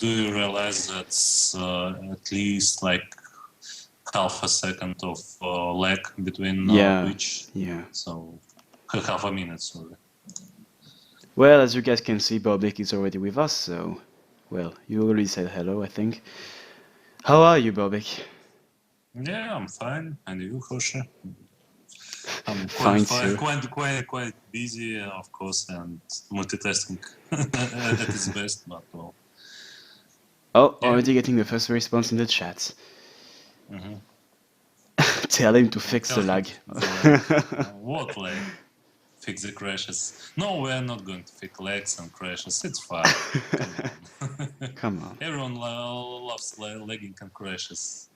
do you realize that's at least like half a second of lag between Yeah, each? yeah. So half a minute, sorry. Well, as you guys can see, Bobik is already with us, so well, you already said hello, I think. How are you, Bobik? Yeah, I'm fine. And you, Hoshi? I'm quite Fine fine, too. quite busy, of course, and multitasking at its best, but well, Oh, yeah. already getting the first response in the chat. Mm-hmm. Tell him to fix Tell the him lag. to fix the lag. What lag? Fix the crashes. No, we're not going to fix lags and crashes. It's fine. Come on. Come on. Everyone loves lagging and crashes.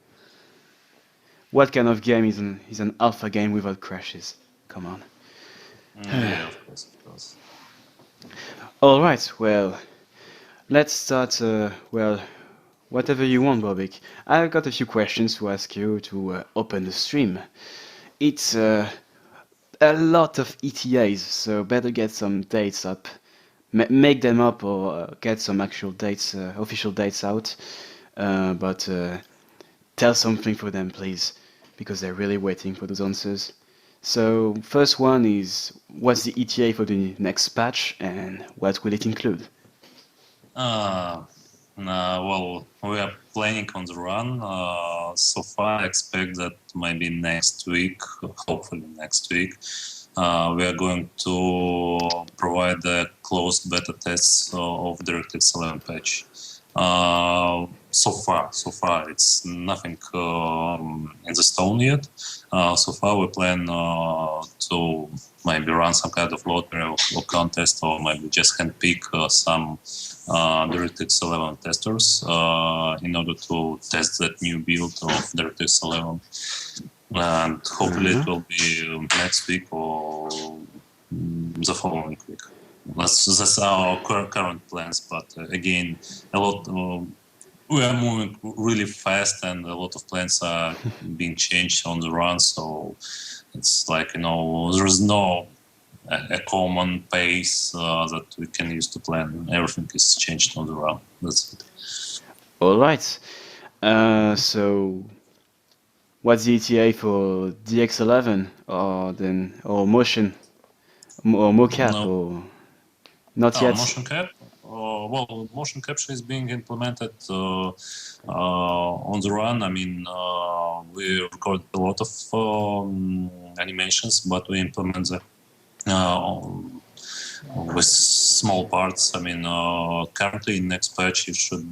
What kind of game is an alpha game without crashes? Come on. Yeah, of course, of course. Alright, well, let's start, well, whatever you want, Bobik. I've got a few questions to ask you to open the stream. It's a lot of ETAs, so better get some dates up. Make them up or get some actual dates, official dates out. But tell something for them, please, because they're really waiting for those answers. So, first one is what's the ETA for the next patch and what will it include? Uh, well, we are planning on the run. So far, I expect that maybe next week, hopefully next week, we are going to provide the closed beta tests of DirectX 11 patch. So far, it's nothing in the stone yet. So far, we plan to maybe run some kind of lottery or contest, or maybe just handpick some DirectX 11 testers in order to test that new build of DirectX 11. And hopefully it will be next week or the following week. That's our current plans, but again, a lot. We are moving really fast, and a lot of plans are being changed on the run. So it's like there is no a common pace that we can use to plan. Everything is changed on the run. That's it. All right. So, what's the ETA for DX11 or then or motion or mocap No, or not yet? motion cap. Well, motion capture is being implemented on the run. I mean, we recorded a lot of animations, but we implement them with small parts. I mean, currently in next patch, you should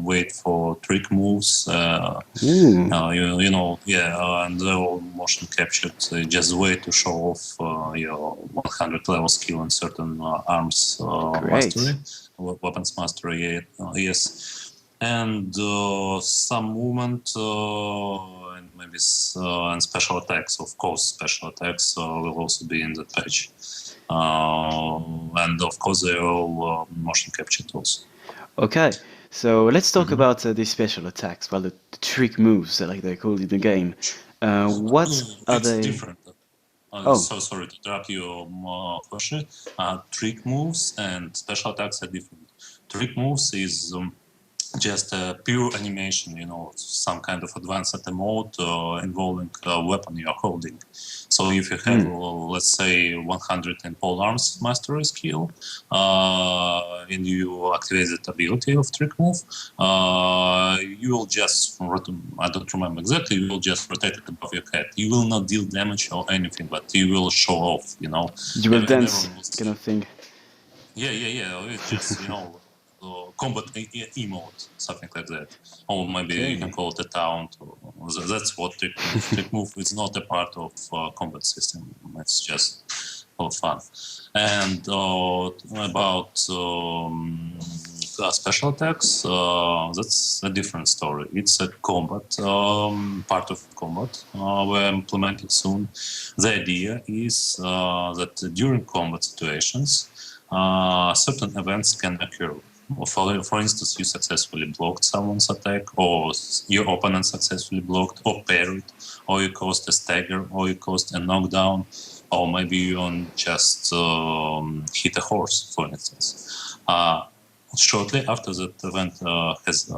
wait for trick moves. Ooh, And the motion captured. Just way to show off your 100 level skill in certain arms great. mastery, weapons mastery. Yes, and some movement and maybe and special attacks. Of course, special attacks will also be in the patch. And of course, they're all motion captured also. Okay, so let's talk Mm-hmm. about the special attacks, well, the trick moves, like they're called in the game. What are It's they? different. Oh, So sorry to interrupt you, Hoshi. Trick moves and special attacks are different. Trick moves is just a pure animation, some kind of advanced mode involving a weapon you're holding. So if you have, let's say, 100 in pole arms mastery skill, and you activate that ability of trick move, you will just, I don't remember exactly, you will just rotate it above your head. You will not deal damage or anything, but you will show off, dual and dance everyone will kind of thing. yeah. It's just combat emote, something like that, or maybe you can Okay. call it a taunt. That's what trick move. Trick move is not a part of combat system. It's just for fun. And about special attacks, that's a different story. It's a combat part of combat we're implementing soon. The idea is that during combat situations, certain events can occur. For instance, you successfully blocked someone's attack, or your opponent successfully blocked or parried, or you caused a stagger, or you caused a knockdown, or maybe you just hit a horse, for instance. shortly after that event has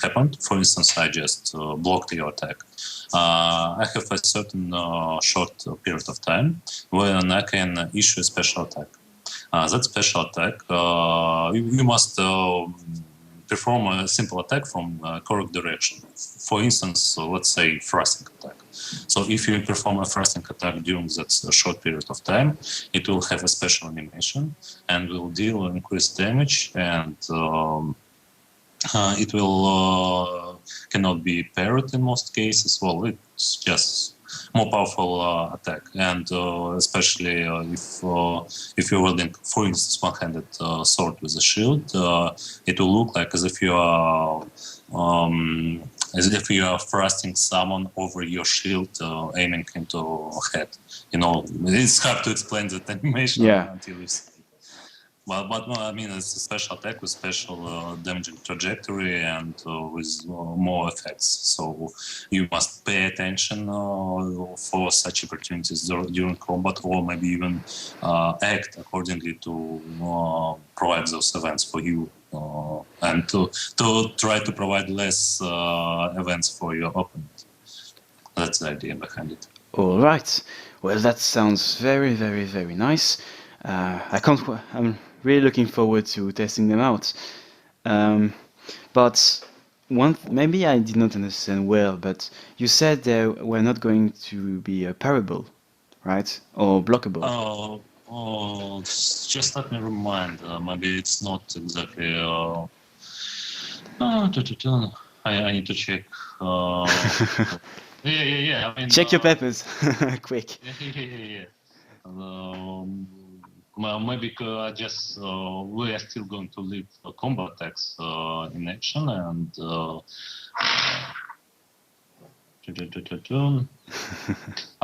happened, for instance, I just blocked your attack. I have a certain short period of time when I can issue a special attack. That special attack, you must perform a simple attack from correct direction. For instance, let's say thrusting attack. So if you perform a thrusting attack during that short period of time, it will have a special animation and will deal increased damage, and it will cannot be parried in most cases. Well, it's just more powerful attack, and especially if you're wielding, for instance, one-handed sword with a shield, it will look like um, as if you are thrusting someone over your shield, aiming into head. It's hard to explain that animation Yeah. until you see it. But no, I mean, it's a special attack with special damaging trajectory and with more effects. So you must pay attention for such opportunities during combat, or maybe even act accordingly to provide those events for you, and to try to provide less events for your opponent. That's the idea behind it. All right. Well, that sounds very, very, very nice. I'm really looking forward to testing them out. Um, but maybe I did not understand well, but you said they were not going to be parable, right? Or blockable. Just let me remind. Maybe it's not exactly. I need to check. Yeah. I mean, Check your peppers, quick. yeah. Maybe just we are still going to leave combat attacks in action, and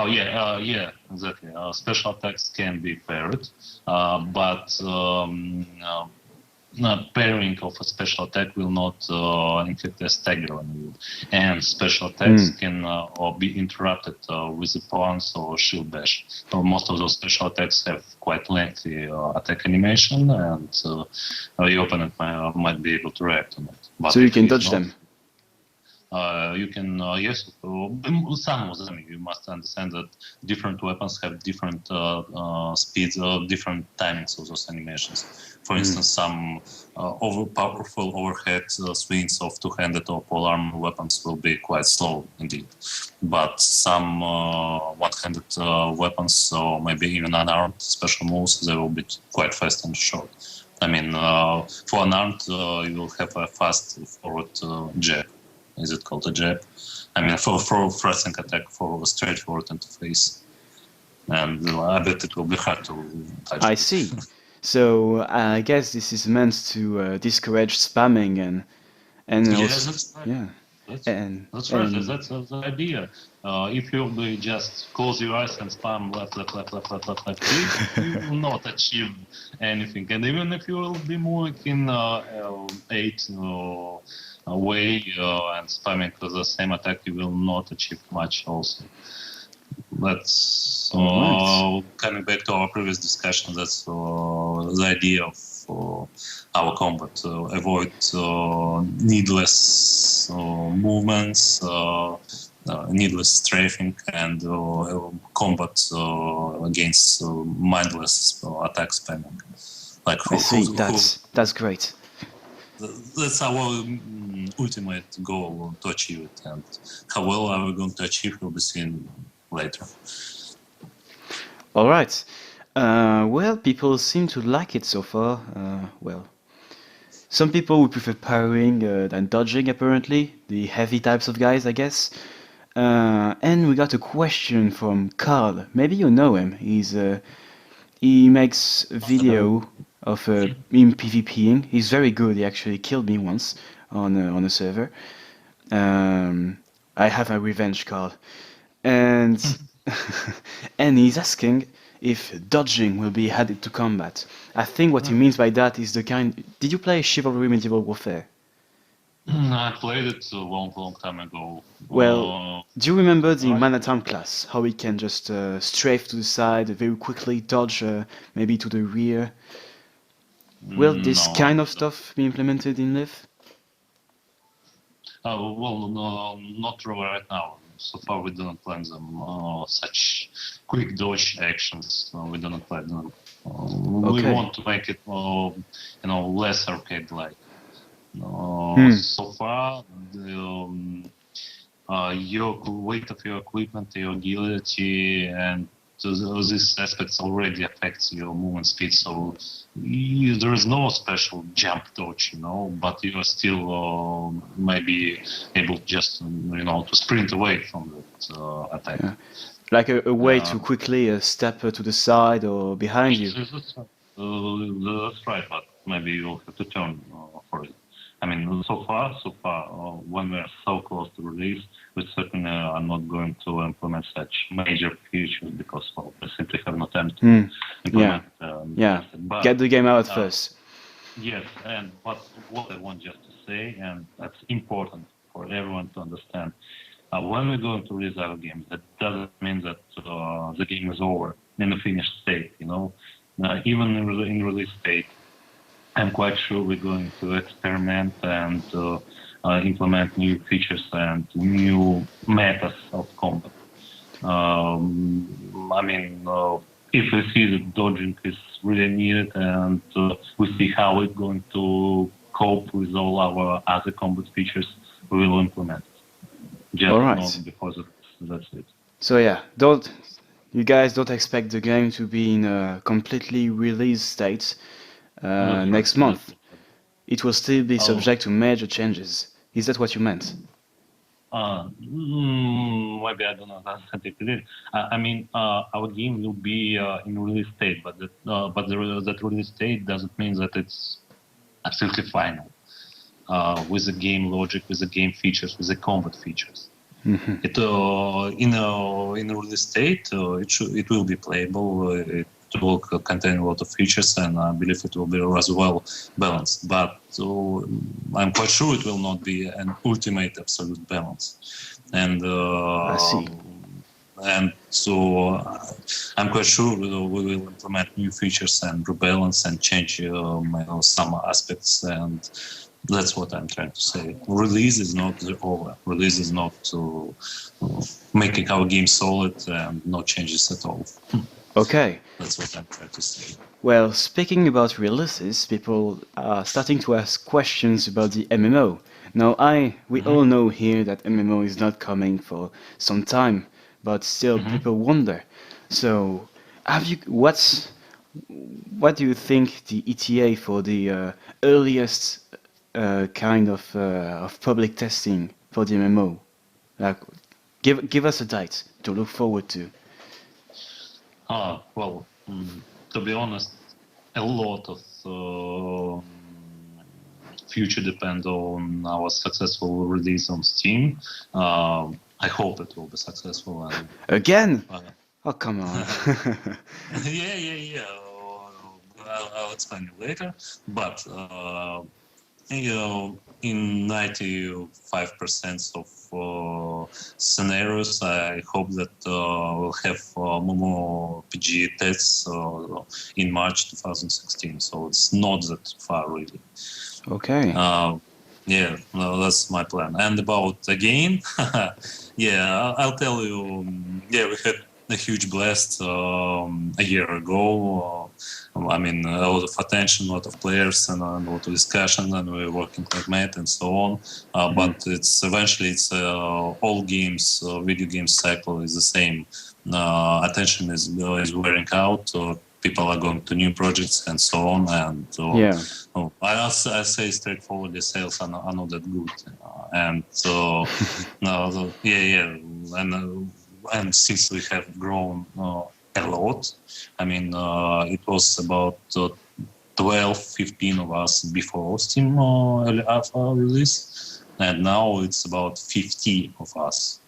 yeah, exactly. Special attacks can be paired, but pairing of a special attack will not inflict a stagger on you, and special attacks can or be interrupted with a pounce or shield bash. Most of those special attacks have quite lengthy attack animation, and your opponent might be able to react on it. But So you if can he's dodge not, them. you can, yes, some of them. You must understand that different weapons have different speeds, different timings of those animations. For instance, some powerful overhead swings of two-handed or polearm weapons will be quite slow indeed. But some one-handed weapons, or maybe even unarmed special moves, they will be quite fast and short. I mean, for unarmed, you will have a fast forward jab. Is it called a jab? I mean, for thrusting attack, for straightforward interface. And I bet it will be hard to touch. I see. So I guess this is meant to discourage spamming and Yes, also, that's right. yeah. That's, And that's right. and That's the idea. If you will just close your eyes and spam left, click, you will not achieve anything. And even if you will be moving in 8 way and spamming the same attack, you will not achieve much also. That's all right. coming back to our previous discussion. That's the idea of our combat: avoid needless movements, needless strafing, and combat against mindless attack spamming. Like I see. That's great. that's our ultimate goal to achieve it, and how well are we going to achieve will be seen later. All right. Well, people seem to like it so far. Well, some people would prefer parrying than dodging, apparently. The heavy types of guys, I guess. And we got a question from Carl. Maybe you know him. He makes a video of him PvPing. He's very good. He actually killed me once on a server. I have a revenge card, and and he's asking if dodging will be added to combat. I think what he means by that is the kind. Did you play Chivalry Medieval Warfare? I played it a long time ago. Well, do you remember the Right. Man-at-Arm class? How he can just strafe to the side, very quickly dodge, maybe to the rear? Will this No, kind of stuff be implemented in Live? well, no, not really right now. So far, we do not plan them. Such quick dodge actions, we do not plan them. We Okay. want to make it, less arcade-like. Hmm. So far, your weight of your equipment, your agility, and these aspects already affects your movement speed. So there is no special jump dodge, but you are still maybe able just to sprint away from that attack. Yeah. Like a way Uh, to quickly step to the side or behind you. that's right, but maybe you'll have to turn for it. I mean, so far, when we're so close to release, we certainly are not going to implement such major features because, well, we simply have no time to Hmm. Yeah. implement Yeah. But Get the game out uh, first. yes, but what I want just to say, and that's important for everyone to understand, when we're going to release our games, that doesn't mean that the game is over in the finished state. Even in release state, I'm quite sure we're going to experiment and implement new features and new methods of combat. I mean, if we see that dodging is really needed and we see how it's going to cope with all our other combat features, we will implement it. All Just right. not because that's it. So yeah, don't you guys don't expect the game to be in a completely released state That's right. next That's month. It will still be oh, subject to major changes. Is that what you meant? maybe I don't know that's it. I mean, our game will be in release state, that release state doesn't mean that it's absolutely final with the game logic, with the game features, with the combat features. Hmm. It in release state, it will be playable. It will contain a lot of features, and I believe it will be as well balanced. But I'm quite sure it will not be an ultimate absolute balance. And I see. I'm quite sure we will implement new features and rebalance and change some aspects, and that's what I'm trying to say. Release is not the over. Release is not making our game solid and no changes at all. Okay. That's what I'm trying to say. Well, speaking about releases, people are starting to ask questions about the MMO. Now, we Mm-hmm. all know here that MMO is not coming for some time, but still Mm-hmm. people wonder. So, what do you think the ETA for the earliest kind of public testing for the MMO? Like, give us a date to look forward to. Well, to be honest, a lot of future depend on our successful release on Steam. I hope it will be successful. And, Again? uh, Oh, come on. yeah. I'll explain it later. But in 95% of scenarios, I hope that we'll have Momo PG tests in March 2016. So it's not that far, really. Okay. Yeah, no, that's my plan. And about the game, yeah, I'll tell you. Yeah, we had a huge blast a year ago. I mean, a lot of attention, a lot of players, and a lot of discussion, and we were working like mad and so on. But it's eventually all games, video game cycle is the same. Attention is wearing out. People are going to new projects and so on, and Yeah. I say straightforwardly, sales are not that good, and so no, yeah, and since we have grown a lot, I mean, it was about 12, 15 of us before Steam early alpha release, and now it's about 50 of us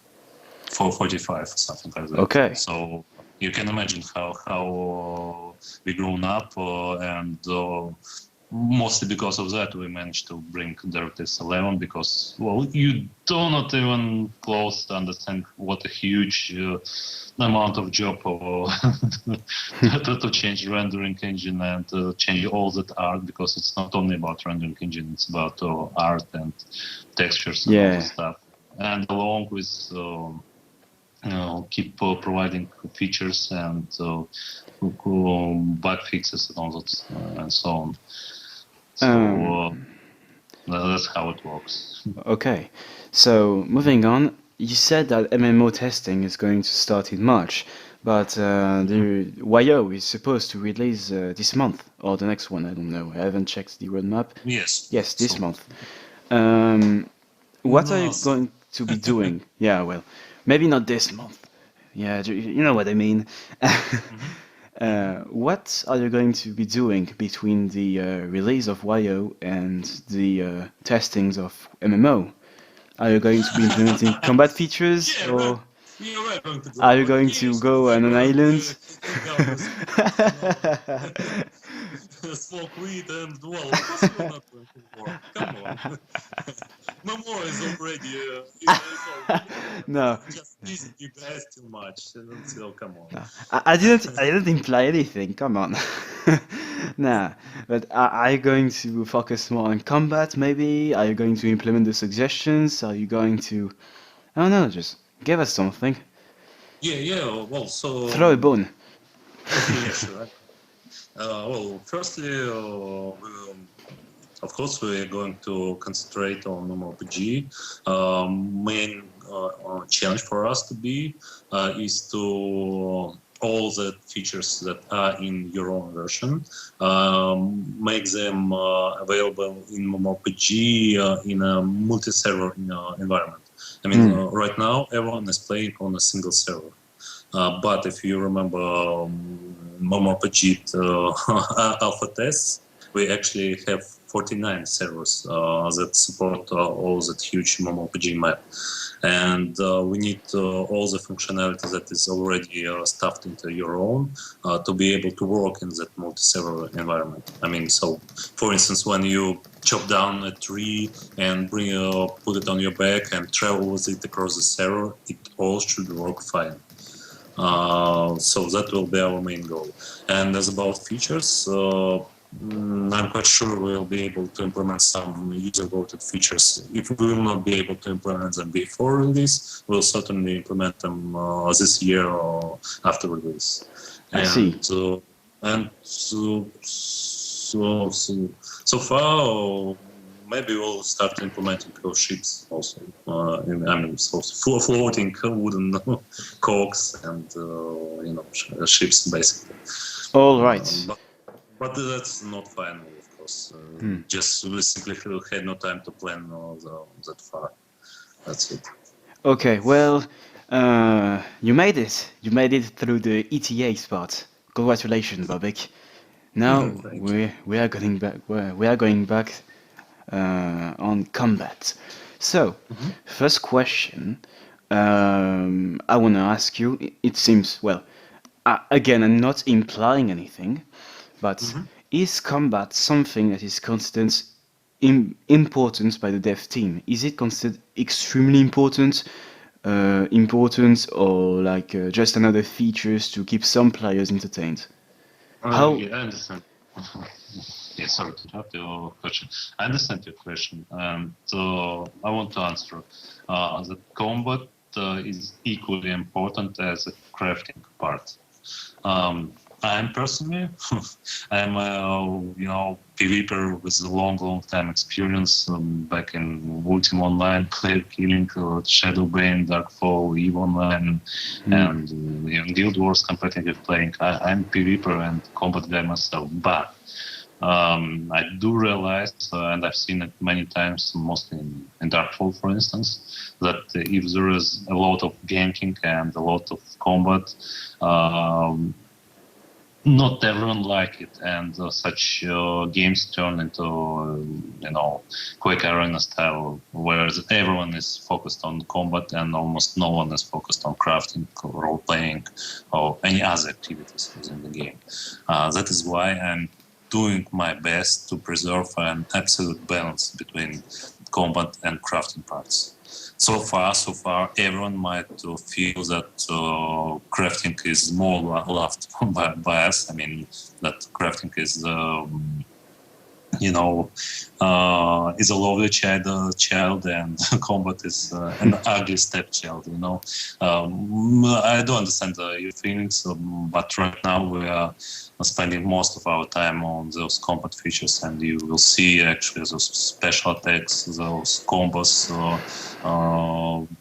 for 45 or something like that. Okay. So you can imagine how we grown up and mostly because of that, we managed to bring DirectX 11 because, well, you do not even close to understand what a huge amount of job to change rendering engine and change all that art, because it's not only about rendering engine, it's about art and textures and all that stuff. And along with keep providing features and bug fixes and all that and so on. So that's how it works. Okay, so moving on, you said that MMO testing is going to start in March, but the YO is supposed to release this month or the next one. I don't know. I haven't checked the roadmap. Yes. Yes, this So, month. What are you going to be doing? Yeah, well, maybe not this month. Yeah, you know what I mean. What are you going to be doing between the release of YO and the testings of MMO? Are you going to be implementing combat features, or we're going to are drop you like going to keys, go on we're an going island? to hang out with friends, smoke weed, and well, of course we're not going to work. Come on. Momo is already No, just teasing you guys too much. So come on. no. I didn't imply anything. Come on. Nah, but are you going to focus more on combat, maybe? Are you going to implement the suggestions? Are you going to, I don't know, just give us something. Yeah. Well, so Throw a bone. yeah, sure. Well, firstly, of course, we're going to concentrate on MMORPG. Main challenge for us to be is to all the features that are in your own version, make them available in MMORPG in a multi-server environment. I mean, right now everyone is playing on a single server. But if you remember MMORPG alpha tests, we actually have 49 servers that support all that huge MMORPG map. And we need all the functionality that is already stuffed into your own to be able to work in that multi-server environment. I mean, so for instance, when you chop down a tree and put it on your back and travel with it across the server, it all should work fine. So that will be our main goal. And as about features, I'm quite sure we'll be able to implement some user-voted features. If we will not be able to implement them before release, we'll certainly implement them this year or after release. I see. So far, maybe we'll start implementing ships also. So floating wooden cogs and ships basically. All right. But that's not final, of course. Just we simply had no time to plan that far. That's it. Okay, well, you made it. You made it through the ETA spot. Congratulations, Bobik. Now we are going back. We are going back on combat. So, first question. I want to ask you. It seems well. Again, I'm not implying anything, but is combat something that is considered important by the dev team? Is it considered extremely important, or like just another features to keep some players entertained? How? Yeah, I understand. Yeah, sorry to interrupt your question. I understand your question, and I want to answer. The combat is equally important as the crafting part. I'm personally, I'm a PvPer with a long time experience back in Ultima Online, Player Killing, Shadowbane, Darkfall, EVE Online, and Guild Wars competitive playing. I'm PvPer and combat guy myself, but I do realize, and I've seen it many times, mostly in Darkfall, for instance, that if there is a lot of ganking and a lot of combat, not everyone like it, and such games turn into quick arena style, where everyone is focused on combat and almost no one is focused on crafting, role playing, or any other activities within the game. That is why I'm doing my best to preserve an absolute balance between combat and crafting parts. So far, everyone might feel that crafting is more loved by us. I mean, that crafting is is a lovely child, and combat is an ugly stepchild. I do understand your feelings, but right now we are spending most of our time on those combat features, and you will see actually those special attacks, those combos,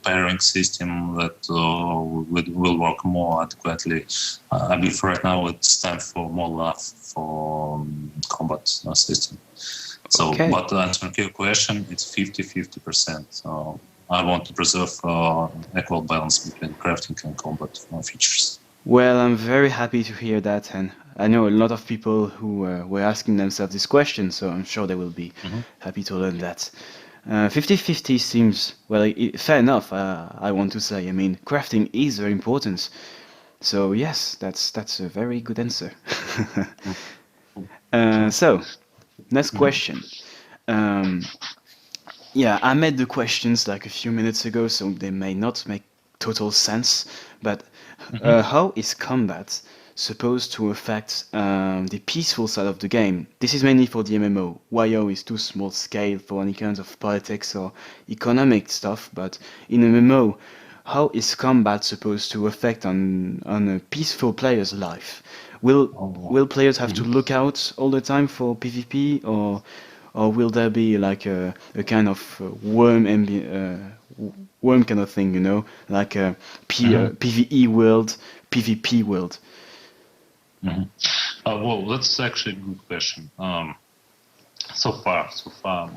pairing system that will work more adequately. I believe right now it's time for more love for combat system. So, Okay. but to answer your question, it's 50-50%. I want to preserve equal balance between crafting and combat features. Well, I'm very happy to hear that, and I know a lot of people who were asking themselves this question, so I'm sure they will be happy to learn that. 50-50 seems, well, fair enough, I want to say. I mean, crafting is very important. So yes, that's a very good answer. So, next question. Um, yeah, I made the questions like a few minutes ago, so they may not make total sense. But how is combat supposed to affect the peaceful side of the game? This is mainly for the MMO. WoW is too small scale for any kind of politics or economic stuff, but in MMO, how is combat supposed to affect on a peaceful player's life? Will players have to look out all the time for PvP, or will there be like a kind of worm kind of thing, like a PvE world, PvP world? Well, that's actually a good question. So far,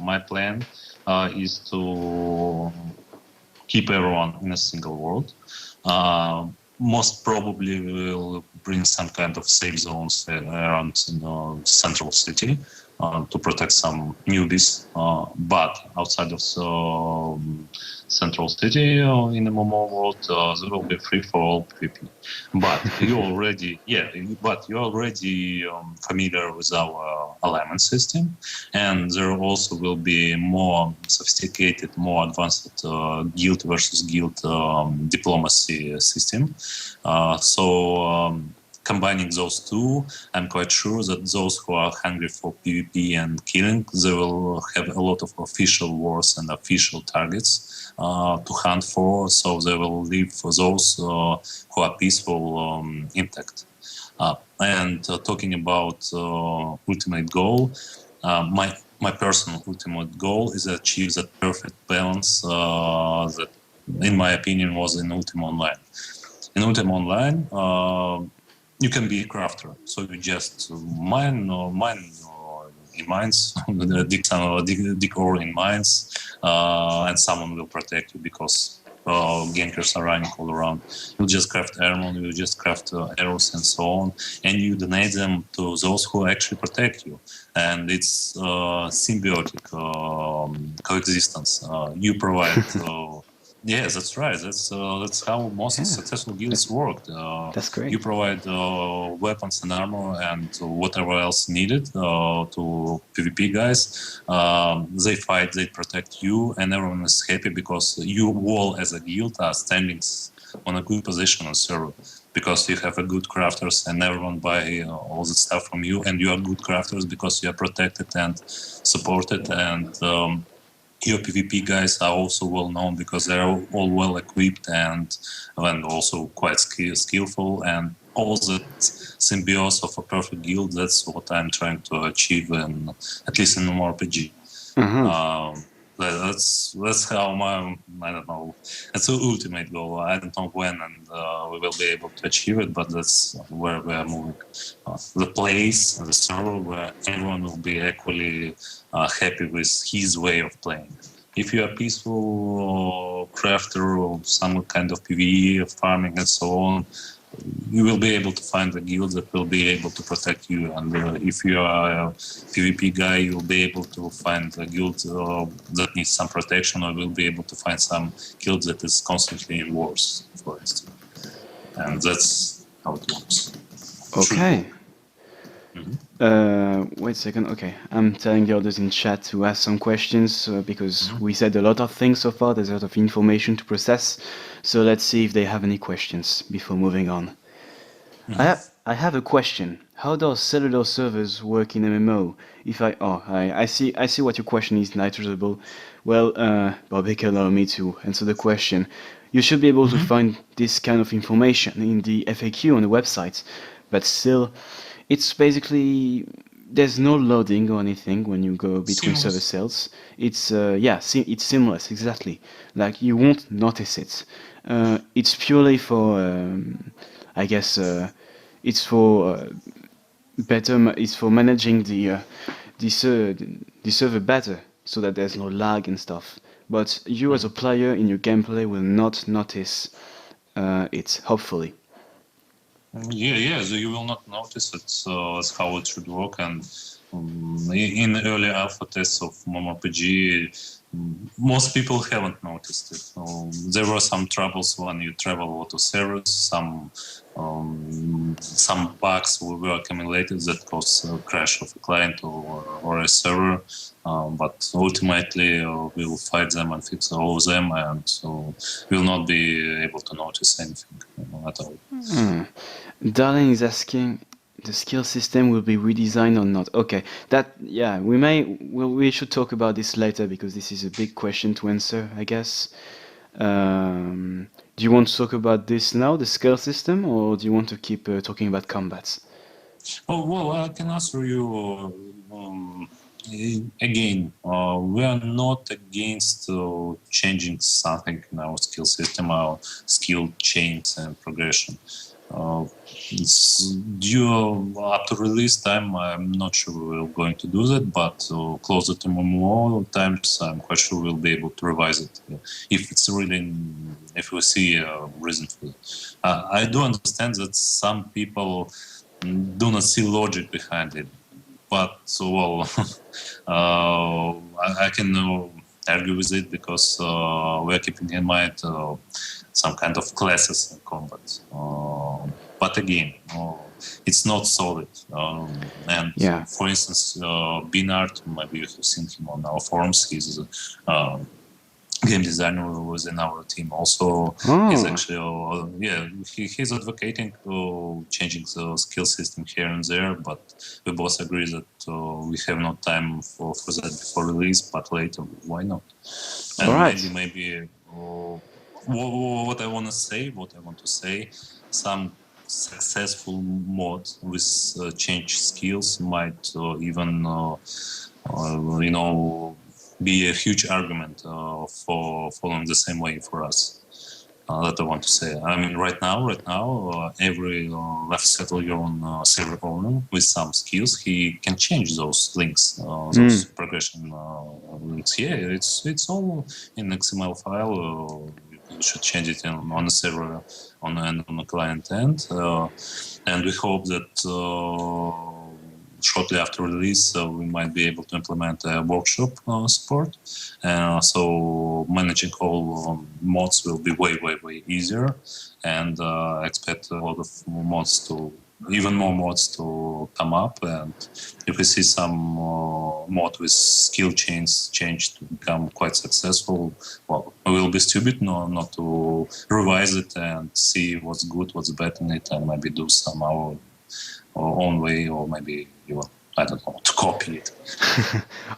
my plan is to keep everyone in a single world. Most probably we will bring some kind of safe zones around central city to protect some newbies. But outside of central city in the MMO world, there will be free for all PvP. But you're already familiar with our alignment system, and there also will be more sophisticated, more advanced guild versus guild diplomacy system. Combining those two, I'm quite sure that those who are hungry for PvP and killing, they will have a lot of official wars and official targets to hunt for, so they will leave for those who are peaceful intact. Talking about ultimate goal, my personal ultimate goal is to achieve that perfect balance that, in my opinion, was in Ultima Online. In Ultima Online, you can be a crafter, so you just mine in mines, dig ore in mines, and someone will protect you because gankers are running all around. You just craft armor, you just craft arrows and so on, and you donate them to those who actually protect you. And it's symbiotic coexistence. You provide. Yes, that's right. That's how most successful guilds work. That's great. You provide weapons and armor and whatever else needed to PvP guys. They fight, they protect you, and everyone is happy because you all as a guild are standing on a good position on server because you have a good crafters and everyone buy all the stuff from you, and you are good crafters because you are protected and supported, and your PvP guys are also well known because they're all well equipped and also quite skillful, and all the symbiosis of a perfect guild. That's what I'm trying to achieve, at least in RPG. That's how I don't know. It's an ultimate goal. I don't know when we will be able to achieve it, but that's where we are moving. The place, the server where everyone will be equally happy with his way of playing. If you are peaceful crafter or some kind of PvE, farming and so on, you will be able to find a guild that will be able to protect you. And if you are a PvP guy, you'll be able to find a guild that needs some protection, or will be able to find some guild that is constantly in wars, for instance. And that's how it works. Okay. Wait a second. Okay, I'm telling the others in chat to ask some questions because Mhm. we said a lot of things so far. There's a lot of information to process. So let's see if they have any questions before moving on. Mhm. I have a question. How does cellular servers work in MMO? If I oh I see what your question is, Nitroable. Well, Bobik, allow me to answer the question. You should be able to Mhm. find this kind of information in the FAQ on the website, but still, it's basically there's no loading or anything when you go between server Seamless. cells. It's yeah, it's seamless exactly. Like you won't notice it. It's purely for I guess it's for it's for managing the server better so that there's no lag and stuff. But you as a Mhm. player in your gameplay will not notice it. Hopefully. Yeah, yeah. So you will not notice it. So that's how it should work. And in the early alpha tests of MMORPG, most people haven't noticed it. There were some troubles when you travel to servers. Some bugs were accumulated that caused a crash of a client or a server. But ultimately, we'll fight them and fix all of them, and so we'll not be able to notice anything at all. Hmm. Darlene is asking the skill system will be redesigned or not. Okay, that yeah, we should talk about this later because this is a big question to answer, I guess. Do you want to talk about this now, the skill system, or do you want to keep talking about combats? Oh, well, I can answer you again. We are not against changing something in our skill system, our skill chains and progression. Uh, it's due after release time. I'm not sure we're going to do that, but closer to more times, I'm quite sure we'll be able to revise it if it's really if we see a reason for it. I do understand that some people do not see logic behind it. But so well, I can argue with it because we're keeping in mind some kind of classes in combat. But again, it's not solid. And Yeah. for instance, Binart, maybe you have seen him on our forums. He's game designer was in our team. Also, he's Oh, actually, he's advocating changing the skill system here and there. But we both agree that we have no time for that before release. But later, why not? all And right. maybe what I want to say, some successful mod with change skills might even be a huge argument for following the same way for us. That I want to say. I mean, right now, every left settler on server owner with some skills, he can change those links, Hmm. those progression links. Yeah, it's all in XML file. You should change it on a server on the client end, and we hope that shortly after release we might be able to implement a workshop support. So managing all mods will be way easier, and expect a lot of mods to even more mods to come up. And if we see some mod with skill chains change to become quite successful, well, we will be stupid not to revise it and see what's good, what's bad in it, and maybe do some our own way, or maybe even I don't know to copy it.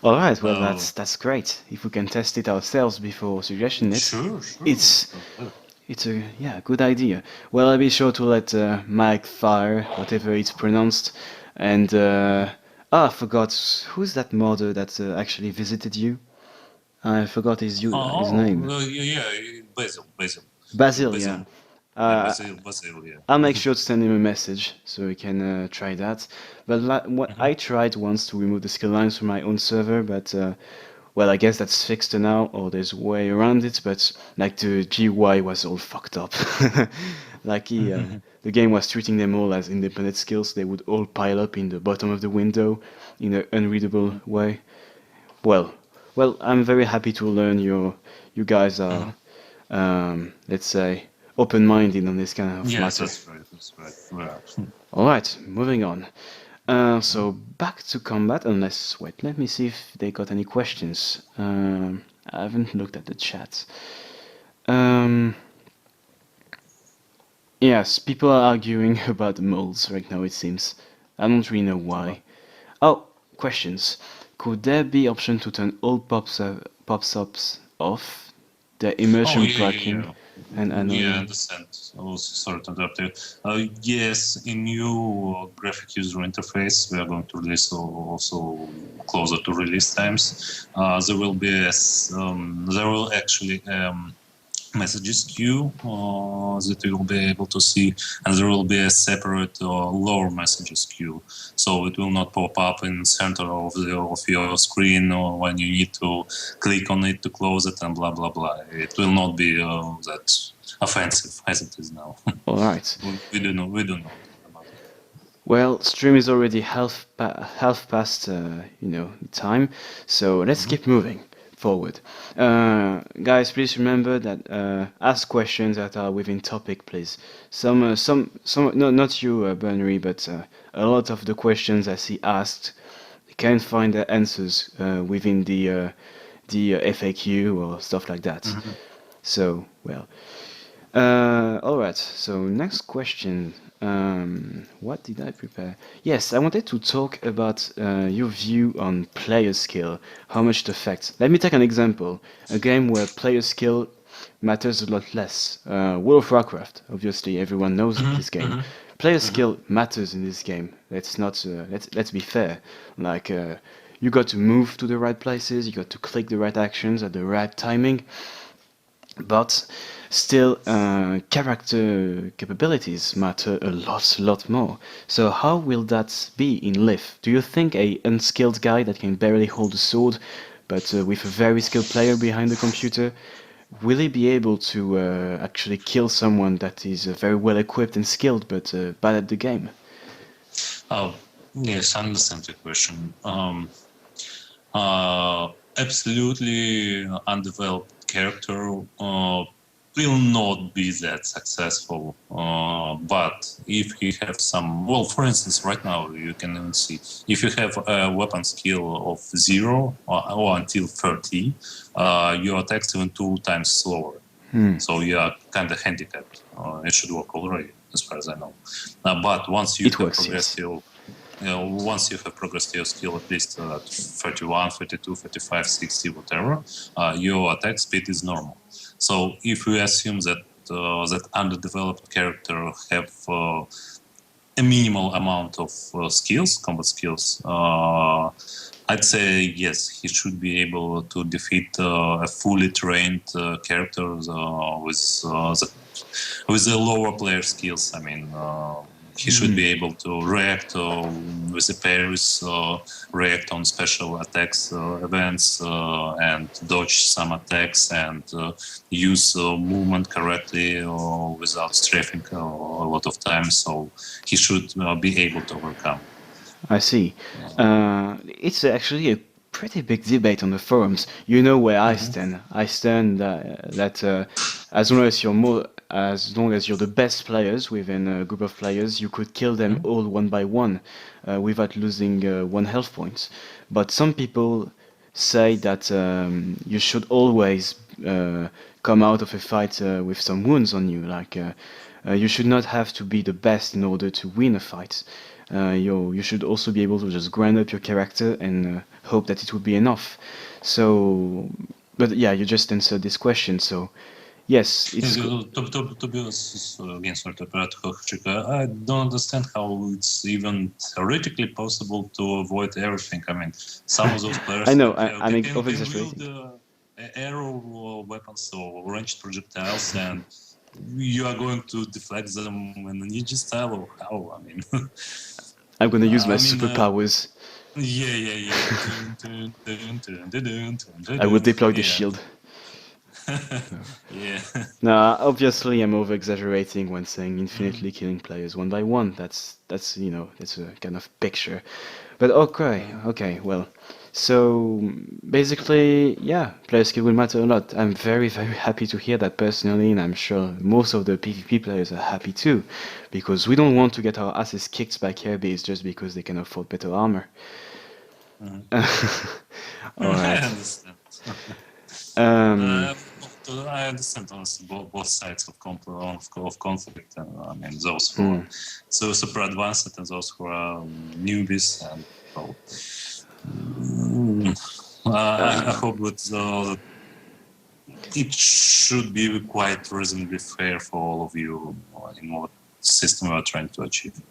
All right. Well, Uh, that's great. If we can test it ourselves before suggesting it, sure. it's it's a yeah good idea. Well, I'll be sure to let Mike Fire, whatever it's pronounced, and I forgot who's that modder that actually visited you. I forgot his name. yeah, Basil. Yeah. Basil, yeah, Uh, Basil, yeah. I'll make sure to send him a message so he can try that. But what Mhm. I tried once to remove the skill lines from my own server, but well, I guess that's fixed now, or there's a way around it. But like the GUI was all fucked up. like the game was treating them all as independent skills. They would all pile up in the bottom of the window in an unreadable way. Well, well, I'm very happy to learn you guys are, Mhm. let's say, open-minded on this kind of Yes, matter. that's right. Yeah. All right, moving on. So back to combat, unless wait, let me see if they got any questions. I haven't looked at the chat. Um, yes, people are arguing about the molds right now. It seems. I don't really know Uh, why. Oh, questions. Could there be option to turn all pops-ups off? The Oh, immersion yeah, tracking yeah, and yeah, I annoying. understand. Oh, sorry to interrupt you. Yes, in new graphic user interface, we are going to release also closer to release times. There will be there will actually messages queue that you will be able to see, and there will be a separate lower messages queue, so it will not pop up in center of your screen or when you need to click on it to close it and blah blah blah. It will not be that offensive as it is now. All right. We do know about it. Well, stream is already half past time, so let's Mhm. keep moving forward. Guys, please remember that ask questions that are within topic, please. Some, no, not you, Bernary, but a lot of the questions I see asked can't find the answers within the FAQ or stuff like that. Mhm. So, well, all right. So next question. What did I prepare? Yes, I wanted to talk about your view on player skill, how much it affects. Let me take an example. A game where player skill matters a lot less. World of Warcraft. Obviously, everyone knows Mhm. this game. Mhm. Player Mhm. skill matters in this game. Let's not let's be fair. Like you got to move to the right places. You got to click the right actions at the right timing, but still character capabilities matter a lot more. So how will that be in Liv? Do you think a unskilled guy that can barely hold a sword but with a very skilled player behind the computer, will he be able to actually kill someone that is very well equipped and skilled but bad at the game? Oh, yes, I understand the question. Uh, Absolutely undeveloped character will not be that successful. But if you have some, well, for instance, right now you can even see if you have a weapon skill of 0 or until 30, your attack's even 2 times slower. Hmm. So you are kind of handicapped. It should work already, as far as I know. But once you It have works, progressed yes. once you have progressed your skill at least 31, 32, 35, 60, whatever, your attack speed is normal. So if we assume that that underdeveloped character have a minimal amount of skills, combat skills, I'd say yes, he should be able to defeat a fully trained character with the lower player skills. I mean, he should be able to react with the parries, react on special attacks, events, and dodge some attacks and use movement correctly without strafing a lot of time. So he should be able to overcome. I see. Uh, It's actually a pretty big debate on the forums. You know where I mhm, stand. I stand that as long as as long as you're the best players within a group of players, you could kill them mhm, all one by one without losing one health point. But some people say that you should always come out of a fight with some wounds on you. Like you should not have to be the best in order to win a fight. You should also be able to just grind up your character and hope that it will be enough. So, but yeah, you just answered this question. So, yes, it's To be honest, again, sorry to interrupt, Hoshiqua, I don't understand how it's even theoretically possible to avoid everything. I mean, some of those I players know can, I'm can, over can wield exaggerating. arrow weapons or ranged projectiles, and you are going to deflect them in a ninja style or how? I mean, I'm gonna use my I mean, superpowers. yeah, yeah, yeah. Dun, dun, dun, dun, dun, dun, dun, I will dun. deploy the Yeah, shield. yeah. Now, obviously, I'm over exaggerating when saying Mhm, infinitely killing players one by one. That's that's a kind of picture. But okay, mhm. okay, well. So basically, yeah, player skill will matter a lot. I'm very, very happy to hear that personally, and I'm sure most of the PvP players are happy too, because we don't want to get our asses kicked by carries just because they can afford better armor. Mhm. All I right. understand. Um, I understand honestly both sides of conflict. I mean, those who hmm. are so super advanced and those who are newbies. And well, mm, I Uh, hope that it should be quite reasonably fair for all of you in what system you are trying to achieve.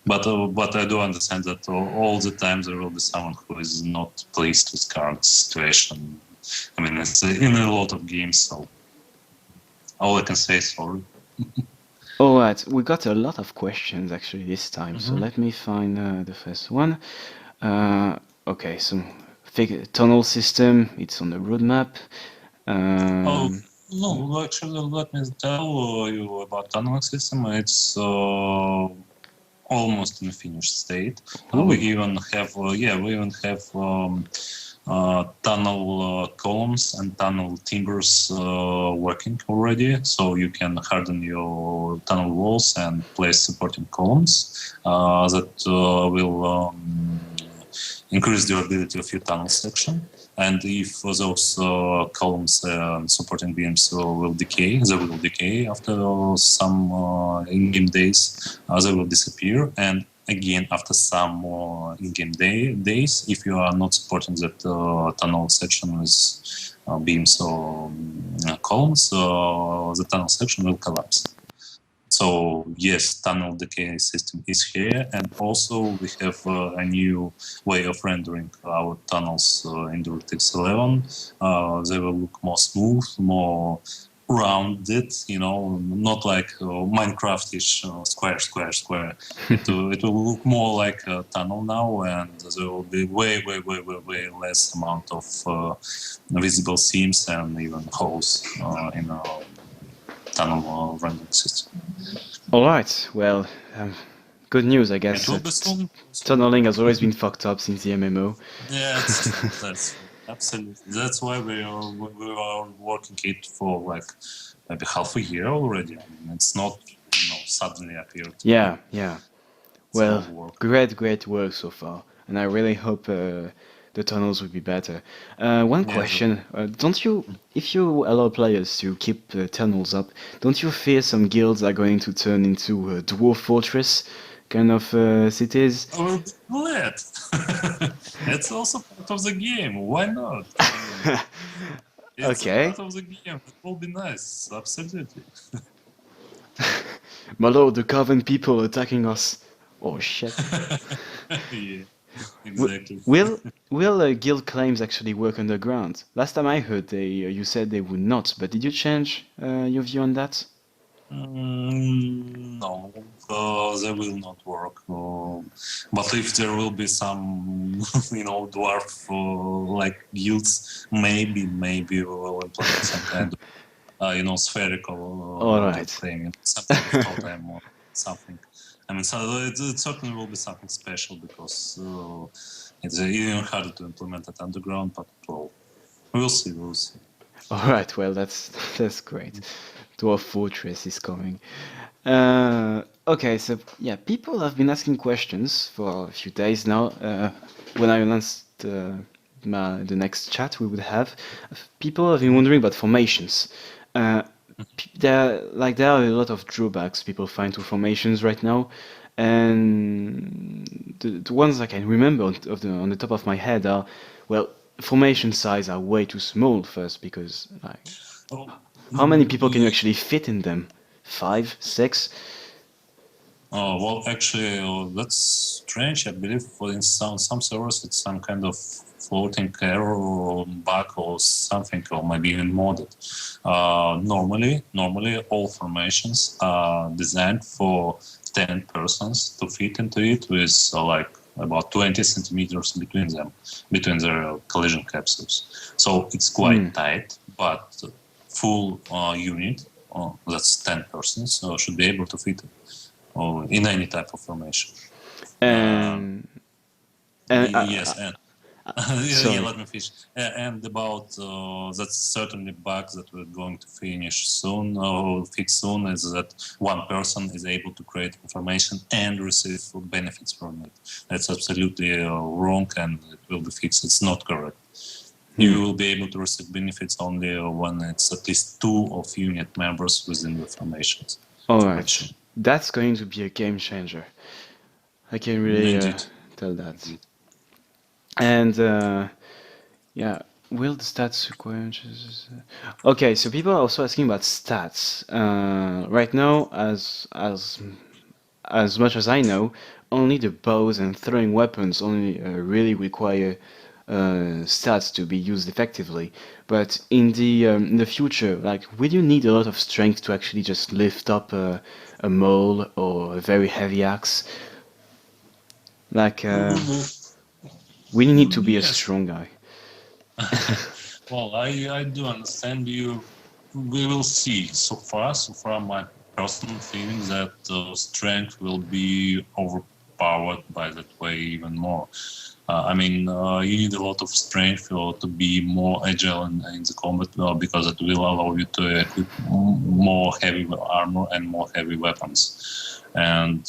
But I do understand that all the time there will be someone who is not pleased with current situation. I mean, it's in a lot of games, so all I can say is sorry. all right, we got a lot of questions actually this time, so Mm-hmm. let me find the first one. Uh, okay, so tunnel system, it's on the roadmap. Oh, Um, no, actually, let me tell you about tunneling system. It's almost in a finished state. We ooh, even have, tunnel columns and tunnel timbers working already. So you can harden your tunnel walls and place supporting columns that will increase the durability of your tunnel section. And if those columns and supporting beams will decay, they will decay after some in-game days. They will disappear, and again after some more in-game days, if you are not supporting that tunnel section with beams or columns, the tunnel section will collapse. So yes, tunnel decay system is here, and also we have a new way of rendering our tunnels in DirectX 11. They will look more smooth, more rounded, not like Minecraft-ish square. It will look more like a tunnel now, and there will be way less amount of visible seams and even holes in our tunnel rendering system. all right, well, good news, I It guess. will be soon. Tunneling has always been fucked up since the MMO. Yeah, it's true. That's true. Absolutely. That's why we are working it for like maybe half a year already. I mean, it's not suddenly appeared. Yeah, yeah. It's a Well, long work. great, great work so far, and I really hope the tunnels will be better. One Yeah. question: don't you, if you allow players to keep the tunnels up, don't you fear some guilds are going to turn into dwarf fortress kind of cities? I will be glad. It's also part of the game. Why not? I mean, it's a Okay, part of the game. It will be nice. Absolutely. my lord, the Coven people attacking us. Oh shit. Yeah, Wi- exactly. Will will guild claims actually work underground? Last time I heard, they you said they would not, but did you change your view on that? No, they will not work. But if there will be some, dwarf like guilds, maybe we will implement some kind of, spherical All guild right. claim, some kind of totem or something. I mean, so it certainly will be something special because it's even harder to implement it underground. But well, we'll see. We'll see. All right. Well, that's that's great. Dwarf Fortress is coming. Okay, so yeah, people have been asking questions for a few days now. When I announced the next chat we would have, people have been wondering about formations. Uh, there are a lot of drawbacks people find to formations right now, and the ones I can remember on the top of my head are, well, formation size are way too small first because like Oh, how many people can you mm, actually fit in them? Five, six? Oh, well, actually, that's strange. I believe for in some servers it's some kind of floating error or bug or something, or maybe even modded. Normally, all formations are designed for 10 persons to fit into it with like about 20 centimeters between them, between their collision capsules. So it's Hmm. quite tight, but full unit, that's 10 persons, should be able to fit it in any type of formation. Uh, And and yes, and Yeah, Sorry. let me finish. And about that's certainly bug that we're going to finish soon or fix soon is that one person is able to create information and receive benefits from it. That's absolutely wrong, and it will be fixed. It's not correct. You Hmm. will be able to receive benefits only when it's at least two of unit members within the formations. All Formation. right. That's going to be a game changer. I can really Indeed. tell that. Indeed. And yeah, will the stats require? Okay, so people are also asking about stats. Right now, as much as I know, only the bows and throwing weapons only really require stats to be used effectively. But in the future, like, will you need a lot of strength to actually just lift up a mole or a very heavy axe? Like, we need to be a Yes. strong guy. Well, I do understand you. We will see. So far, my personal feeling that strength will be overpowered by that way even more. I mean, you need a lot of strength to be more agile in the combat because it will allow you to equip more heavy armor and more heavy weapons, and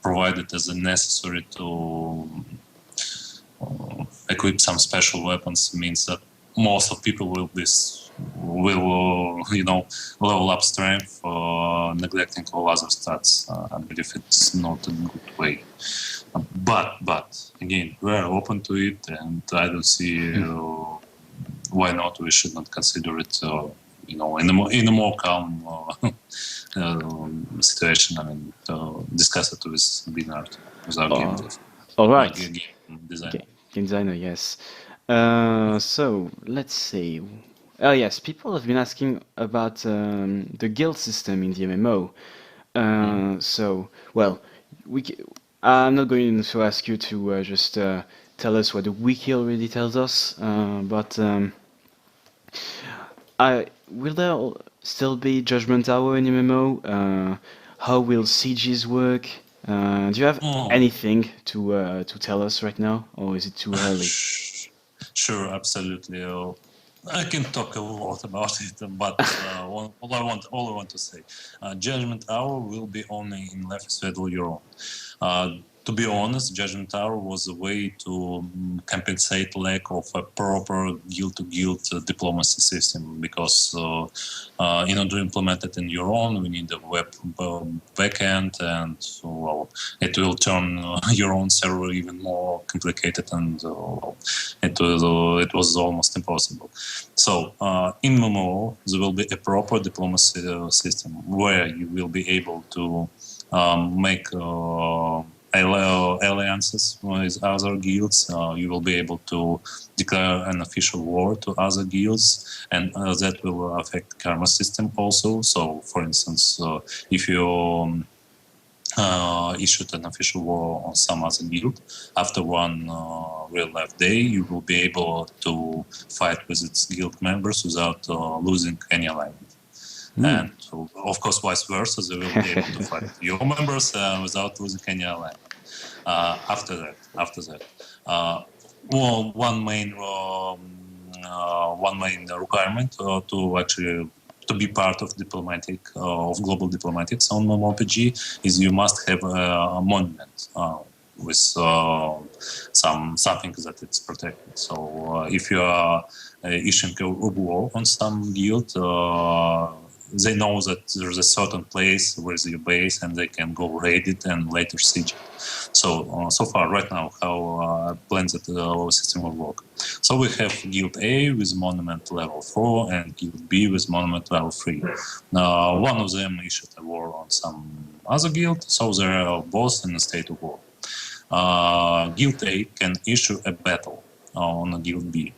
provide it as a necessary to equip some special weapons means that most of people will level up strength, neglecting all other stats. I believe it's not a good way. But again, we're open to it, and I don't see why not. We should not consider it. In a more calm situation. I mean, discuss it with Bernard, with our game Uh, dev, all right. game designer. Game designer, yes. So let's see. Oh yes, people have been asking about the guild system in the MMO. Mhm. So well, we. I'm not going to ask you to just tell us what the wiki already tells us, but will there still be Judgment Hour in MMO? How will sieges work? Do you have Oh, anything to tell us right now, or is it too early? sure, absolutely. I can talk a lot about it, but all I want to say, Judgment Hour will be only in Life is Federal Euro. To be honest, Judgment Hour was a way to compensate lack of a proper guild-to-guild diplomacy system because in order to implement it in your own, we need a web backend, and well, it will turn your own server even more complicated, and it was almost impossible. So in MMO, there will be a proper diplomacy system where you will be able to make alliances with other guilds. You will be able to declare an official war to other guilds, and that will affect karma system also. So, for instance, if you issued an official war on some other guild, after one real life day, you will be able to fight with its guild members without losing any alignment. Hmm. And of course, vice versa, they will be able to fight your members without losing any alignment. After that, well, one main requirement to actually to be part of diplomatic of global diplomatics on MMORPG is you must have a monument with something that it's protected. So if you are issuing a war on some guild, they know that there's a certain place where is your base, and they can go raid it and later siege it. So far, right now, how plans that our system will work. So we have Guild A with Monument level 4 and Guild B with Monument level 3. One of them issued a war on some other guild, so they are both in a state of war. Guild A can issue a battle on a Guild B.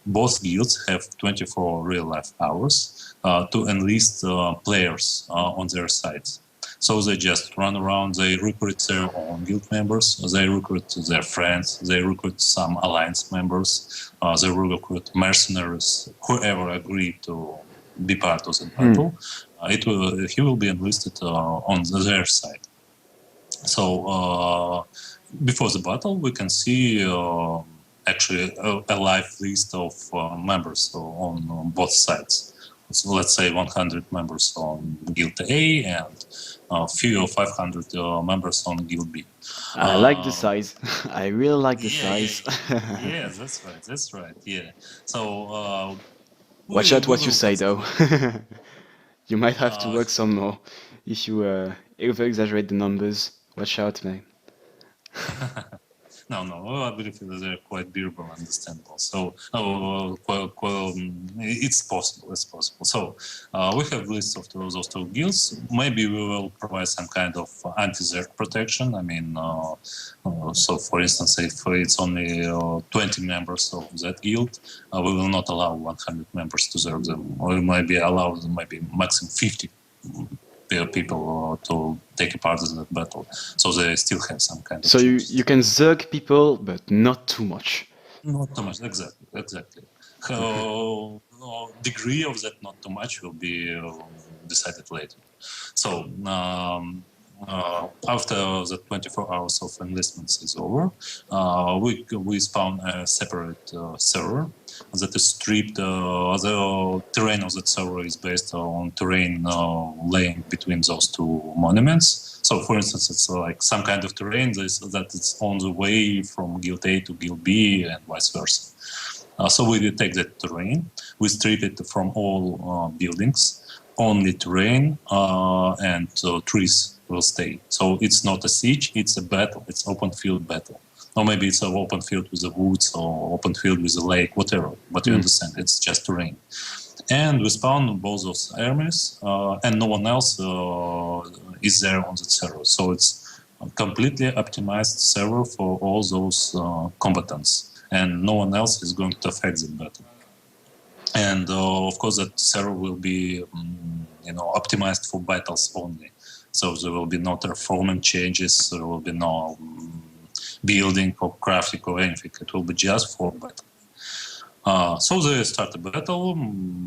Both guilds have 24 real-life hours to enlist players on their sides. So they just run around, they recruit their own guild members, they recruit their friends, they recruit some alliance members, they recruit mercenaries, whoever agreed to be part of the Hmm. battle. He will be enlisted on their side. So before the battle, we can see actually a live list of members on both sides. So let's say 100 members on Guild A and few or 500 members on Guild B. I like the size. I really like the Yeah, yeah, size. yeah. That's right. That's right. Yeah. So Watch we out we what you will say, though. consider. You might have to Uh, work some more if you over exaggerate the numbers. Watch out, man. No, no, well, I believe that they're quite bearable, understandable. So, it's possible. It's possible. So, we have lists of those two guilds. Maybe we will provide some kind of anti-zerg protection. I mean, so for instance, if it's only 20 members of that guild, we will not allow 100 members to zerg them, or we might be allowed maybe maximum 50 people to take a part in that battle. So they still have some kind of So you chances. can zerg people, but not too much. Not too much, exactly, exactly. Okay. Degree of that not too much will be decided later. So after the 24 hours of enlistments is over, we spawn a separate server that is stripped. The terrain of that server is based on terrain laying between those two monuments. So, for instance, it's like some kind of terrain that is on the way from Guild A to Guild B and vice versa. So we take that terrain, we strip it from all buildings, only terrain and trees will stay. So it's not a siege, it's a battle, it's open field battle. Or maybe it's an open field with the woods or open field with a lake, whatever. But you understand, it's just terrain. And we spawn both those armies, and no one else is there on the server. So it's a completely optimized server for all those combatants, and no one else is going to affect the battle. And of course, that server will be, optimized for battles only. So there will be no terraforming changes. There will be no building or crafting or anything. It will be just for battle. So they start a battle.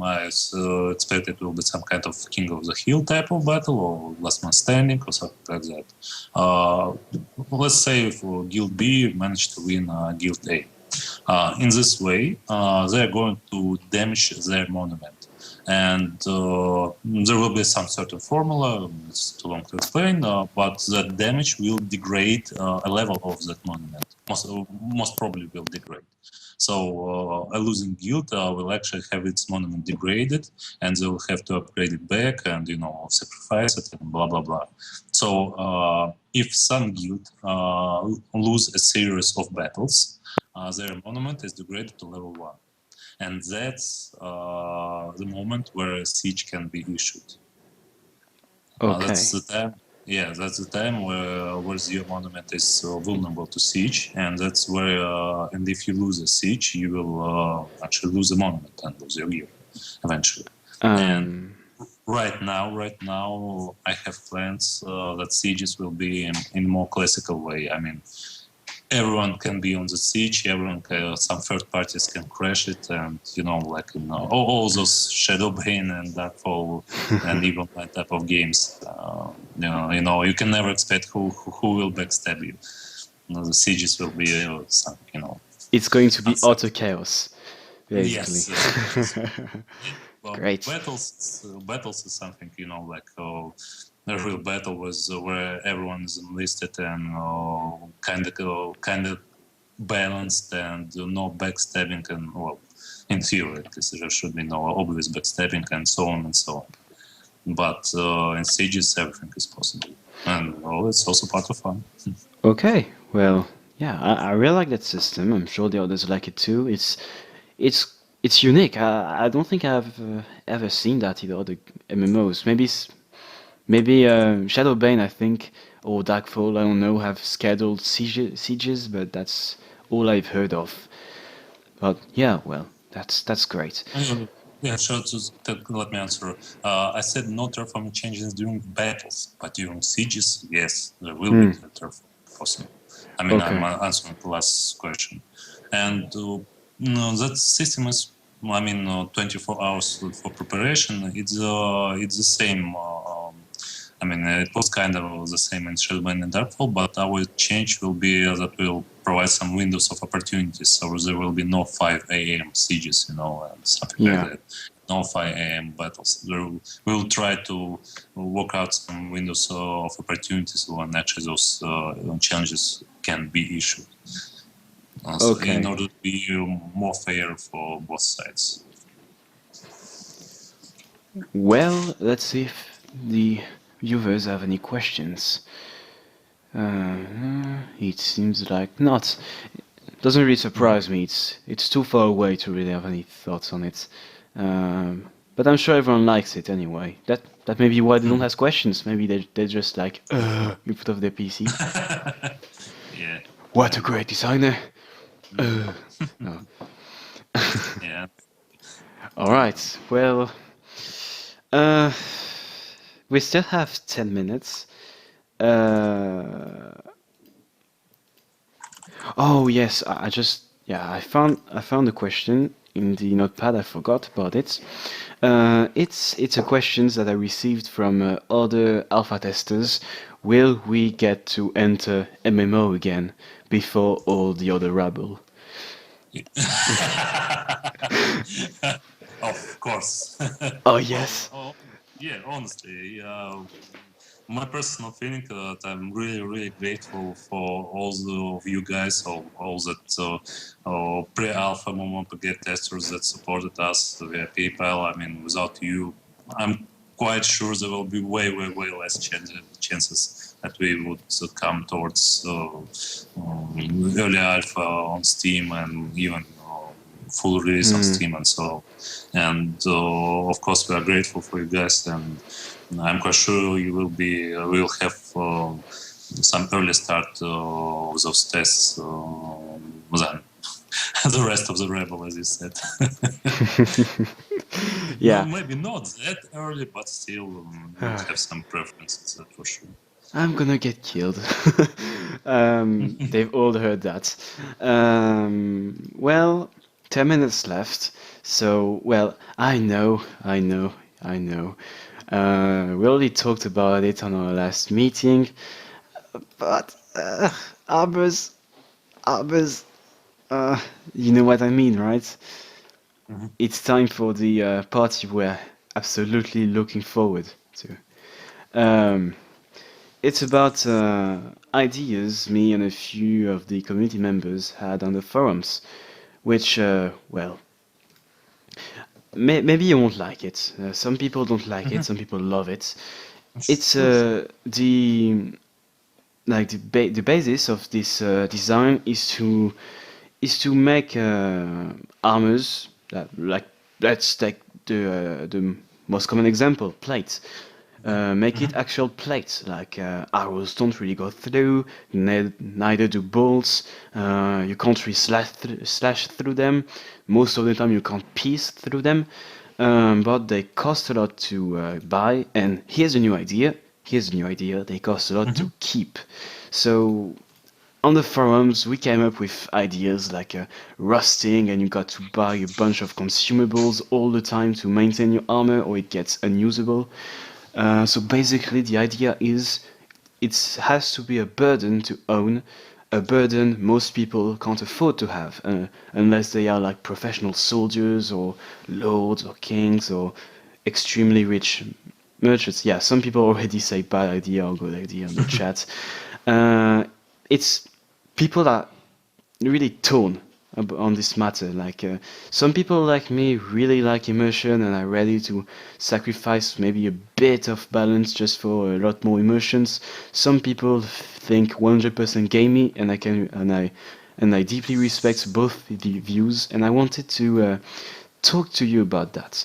I expect it will be some kind of King of the Hill type of battle or Last Man Standing or something like that. Let's say if Guild B managed to win Guild A. In this way, they are going to damage their monument. And there will be some certain formula, it's too long to explain, but that damage will degrade a level of that monument. Most probably will degrade. So a losing guild will actually have its monument degraded, and they will have to upgrade it back and sacrifice it and blah blah blah. So if some guild lose a series of battles, their monument is degraded to level 1. And that's the moment where a siege can be issued. That's Okay. the time. Yeah, that's the time where your monument is vulnerable to siege, and that's where. And if you lose a siege, you will actually lose the monument and lose your gear eventually. And Um. right now, I have plans that sieges will be in a more classical way. I mean, everyone can be on the siege. Everyone some third parties can crash it, and all those Shadowbane and Darkfall and even that type of games. You can never expect who will backstab you. The sieges will be some It's going to be utter uncertain. chaos, basically. Yes, yes, yes. Yeah. Well, Great. battles is something a real battle was where everyone is enlisted and kind of balanced and no backstabbing and in theory there should be no obvious backstabbing and so on and so on. But in sieges everything is possible, and it's also part of fun. Okay. Well, yeah, I really like that system. I'm sure the others like it too. It's unique. I don't think I've ever seen that in other MMOs. Maybe Shadowbane, I think, or Darkfall, I don't know, have scheduled sieges, but that's all I've heard of. But yeah, well, that's great. Yeah, sure. Let me answer. I said no terraforming changes during battles, but during sieges, yes, there will be Hmm. terraforming possible. I mean, I'm Okay. answering the last question. And no, that system is, 24 hours for preparation. It's the same I mean, it was kind of the same in Shadowman and Darkfall, but our change will be that we'll provide some windows of opportunities. So there will be no 5 a.m. sieges, and something like that. No 5 a.m. battles. We'll try to work out some windows of opportunities when actually those challenges can be issued. So in order to be more fair for both sides. Well, let's see if the viewers have any questions. It seems like not. It doesn't really surprise me. It's too far away to really have any thoughts on it. But I'm sure everyone likes it anyway. That may be why they don't ask questions. Maybe they're just like, in front of their PC. Yeah. What a great designer. No. Yeah. All right. Well, we still have 10 minutes. Oh yes, I found a question in the notepad. I forgot about it. It's a question that I received from other alpha testers. Will we get to enter MMO again before all the other rabble? Of course. Oh yes. Yeah, honestly, my personal feeling that I'm really, really grateful for all of you guys, all that pre-alpha MMORPG testers that supported us via PayPal. I mean, without you, I'm quite sure there will be way, way, way less chances that we would come towards early alpha on Steam and even full release on Steam and so. And of course, we are grateful for you guys, and I'm quite sure you will have some early start of those tests than the rest of the rebel, as you said. Yeah. No, maybe not that early, but still we'll have some preferences, that's for sure. I'm gonna get killed. They've all heard that. Well, 10 minutes left. So, well, I know. We already talked about it on our last meeting, but Arbors, you know what I mean, right? Mm-hmm. It's time for the party we're absolutely looking forward to. It's about ideas me and a few of the community members had on the forums, which, well, maybe you won't like it. Some people don't like it, some people love it. It's the basis of this design is to make armors that, like, let's take the most common example, plates. Make it actual plates, like arrows don't really go through, neither do bolts. You can't really slash through them. Most of the time you can't piece through them, but they cost a lot to buy. And here's a new idea. They cost a lot to keep. So on the forums, we came up with ideas like rusting, and you got to buy a bunch of consumables all the time to maintain your armor, or it gets unusable. So basically, the idea is it has to be a burden to own, a burden most people can't afford to have, unless they are like professional soldiers or lords or kings or extremely rich merchants. Yeah, some people already say bad idea or good idea in the chat. It's people are really torn on this matter. Like some people like me really like immersion and are ready to sacrifice maybe a bit of balance just for a lot more emotions. Some people think 100% gamey, and I deeply respect both the views. And I wanted to talk to you about that.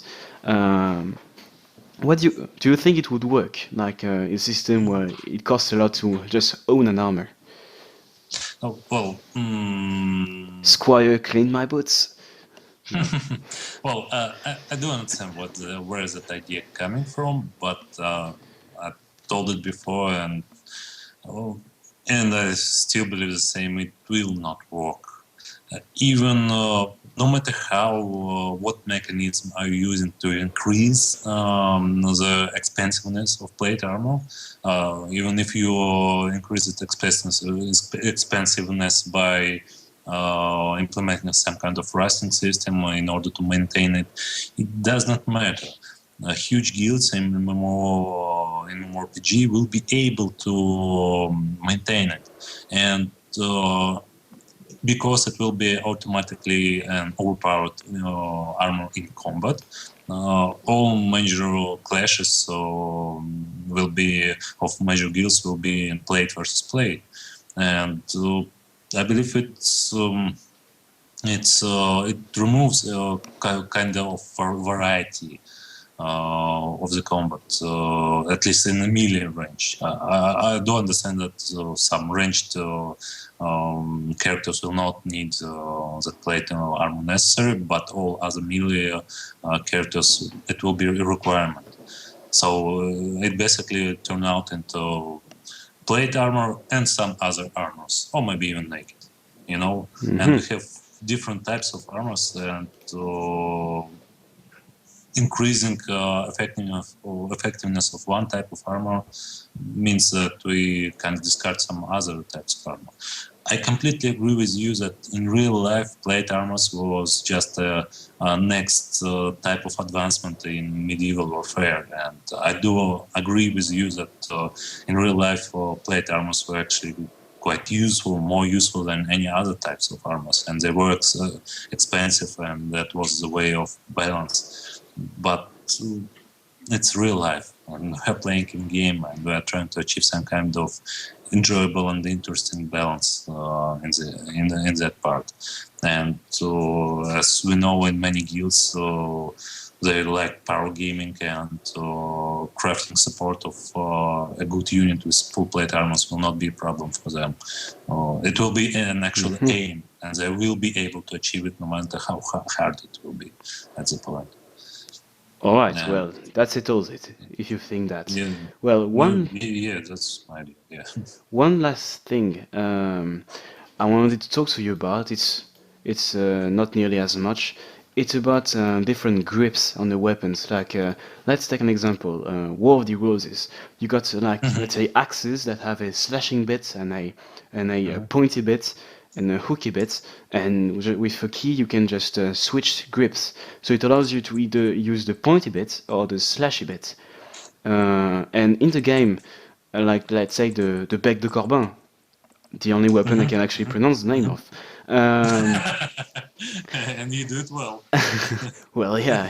What do you think it would work? Like a system where it costs a lot to just own an armor? Oh, well, Squire, clean my boots. well, I do understand where is that idea coming from, but I told it before, oh, and I still believe the same. It will not work. Even no matter how, what mechanism are you using to increase the expensiveness of plate armor, even if you increase its expensiveness by implementing some kind of rusting system in order to maintain it, it does not matter. Huge guilds in MMORPG will be able to maintain it, and because it will be automatically an overpowered armor in combat. All major clashes will be of major guilds will be in plate versus plate, and I believe it removes kind of variety of the combat, at least in the melee range. I do understand that some ranged characters will not need that plate armor necessary, but all other melee characters, it will be a requirement. So it basically turned out into plate armor and some other armors, or maybe even naked, and we have different types of armors, and increasing effectiveness of one type of armor means that we can discard some other types of armor. I completely agree with you that in real life, plate armors was just a next type of advancement in medieval warfare, and I do agree with you that in real life, plate armors were actually quite useful, more useful than any other types of armors, and they were expensive, and that was the way of balance. But it's real life, and we're playing in game, and we're trying to achieve some kind of enjoyable and interesting balance in that part. And as we know, in many guilds, they like power gaming, and crafting support of a good unit with full plate armors will not be a problem for them. It will be an actual aim, and they will be able to achieve it no matter how hard it will be at the point. All right, well, that settles it, if you think that. Yeah, Well, that's my idea. Yeah. one last thing I wanted to talk to you about. It's not nearly as much. It's about different grips on the weapons. Like, let's take an example. War of the Roses. You got let's say axes that have a slashing bit and a pointy bit and a hooky bit, and with a key you can just switch grips. So it allows you to either use the pointy bit or the slashy bit. And in the game, like let's say the bec de Corbin, the only weapon I can actually pronounce the name of. And you do it well. Well, yeah,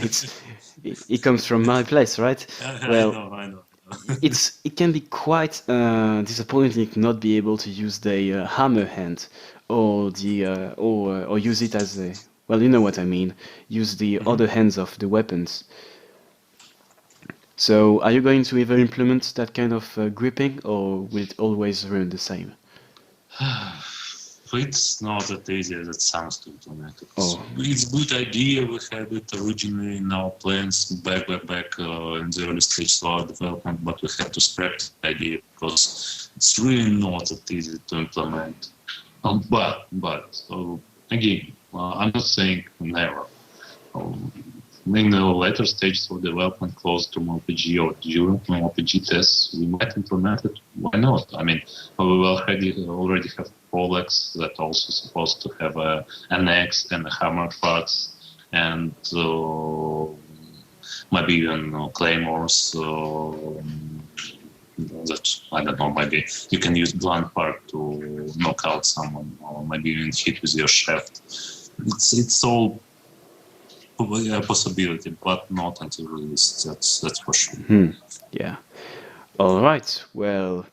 it comes from my place, right? Well, I know. it can be quite disappointing not be able to use the hammer hand or the or use it as a, well, you know what I mean. Use the other hands of the weapons. So, are you going to ever implement that kind of gripping, or will it always remain the same? It's not that easy as it sounds to implement. Oh. It's a good idea. We had it originally in our plans back in the early stage of our development, but we had to scrap the idea because it's really not that easy to implement. But again, I'm not saying never. In the later stages of development, close to MMORPG or during MMORPG tests, we might implement it. Why not? I mean, we will already have poleaxe that also supposed to have an axe and a hammer parts, and maybe even claymores. That I don't know. Maybe you can use blunt part to knock out someone, or maybe even hit with your shaft. It's all a possibility, but not until release. That's for sure. Yeah. All right. Well,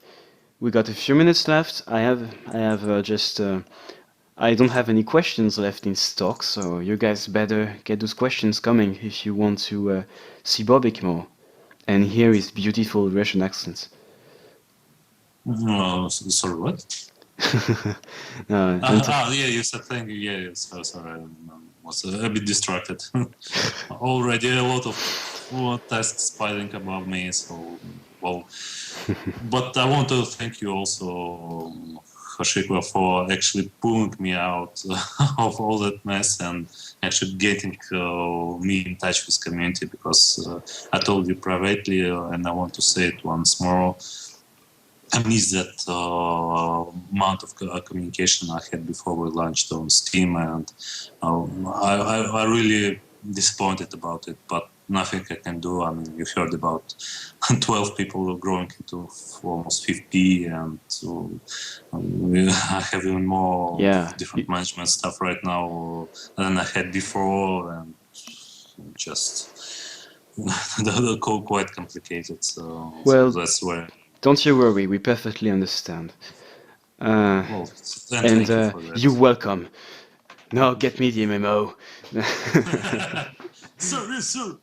we got a few minutes left. I have just. I don't have any questions left in stock, so you guys better get those questions coming if you want to see Bobik more and hear his beautiful Russian accent. Sorry, what? Yeah, you said thank you. Yeah, sorry, I was a bit distracted. Already a lot of tasks piling above me, so well. But I want to thank you also, Hoshiqua for actually pulling me out of all that mess and actually getting me in touch with community, because I told you privately, and I want to say it once more, I miss that amount of communication I had before we launched on Steam, and I really disappointed about it, but nothing I can do. I mean, you heard about 12 people growing into almost 50, and so I have even more Yeah. different management stuff right now than I had before, and just the code quite complicated. So Well, that's where. don't you worry, we perfectly understand. Well, and And thank you for you're that. welcome. Now get me the MMO. Sir, sir.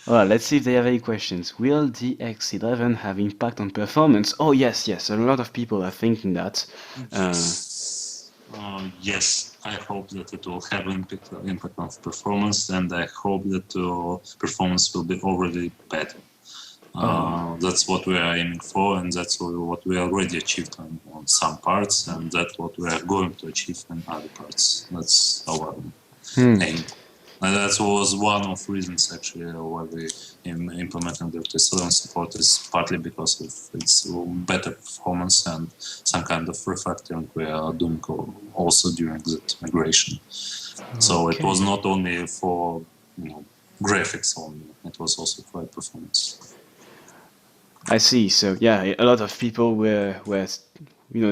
Well, let's see if they have any questions. Will DX11 have impact on performance? Oh, yes, yes. A lot of people are thinking that. Yes. Yes, I hope that it will have impact on performance, and I hope that performance will be already better. Oh, That's what we are aiming for, and that's what we already achieved on some parts, and that's what we are going to achieve in other parts. That's our hmm. aim. And that was one of reasons actually why we implementing the T7 support, is partly because of its better performance and some kind of refactoring we are doing also during that migration. So it was Okay. not only for graphics only; it was also for performance. I see. So yeah, a lot of people were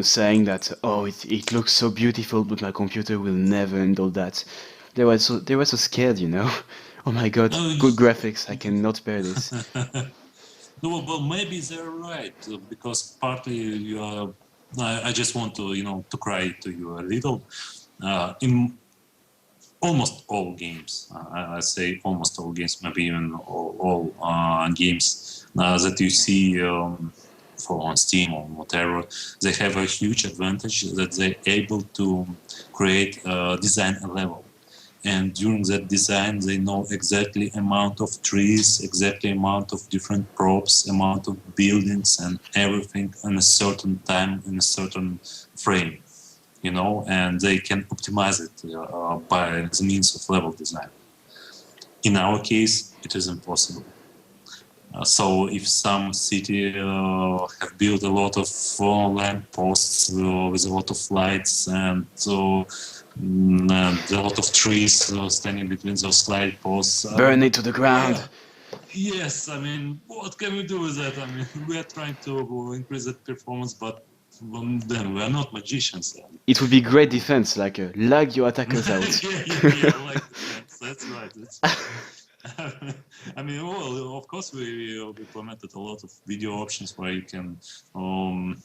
saying that, oh, it looks so beautiful, but my computer will never handle that. They were so scared, you know. Oh my God, Uh, good graphics. I cannot bear this. no, well, maybe they're right, because partly you are. I just want to, to cry to you a little. In almost all games, I say almost all games, maybe even all games that you see for on Steam or whatever, they have a huge advantage that they're able to create, design a level. And during that design, they know exactly amount of trees, exactly amount of different props, amount of buildings, and everything in a certain time, in a certain frame, and they can optimize it by the means of level design. In our case, it is impossible. So if some city have built a lot of lamp posts with a lot of lights and a lot of trees standing between those light posts, Burn it to the ground. yes, I mean, what can we do with that? I mean, we are trying to increase that performance, but then we are not magicians. It would be great defense, like lag your attackers out. Yeah, like defense. That's right. That's right. I mean, well, of course, we implemented a lot of video options where you can um,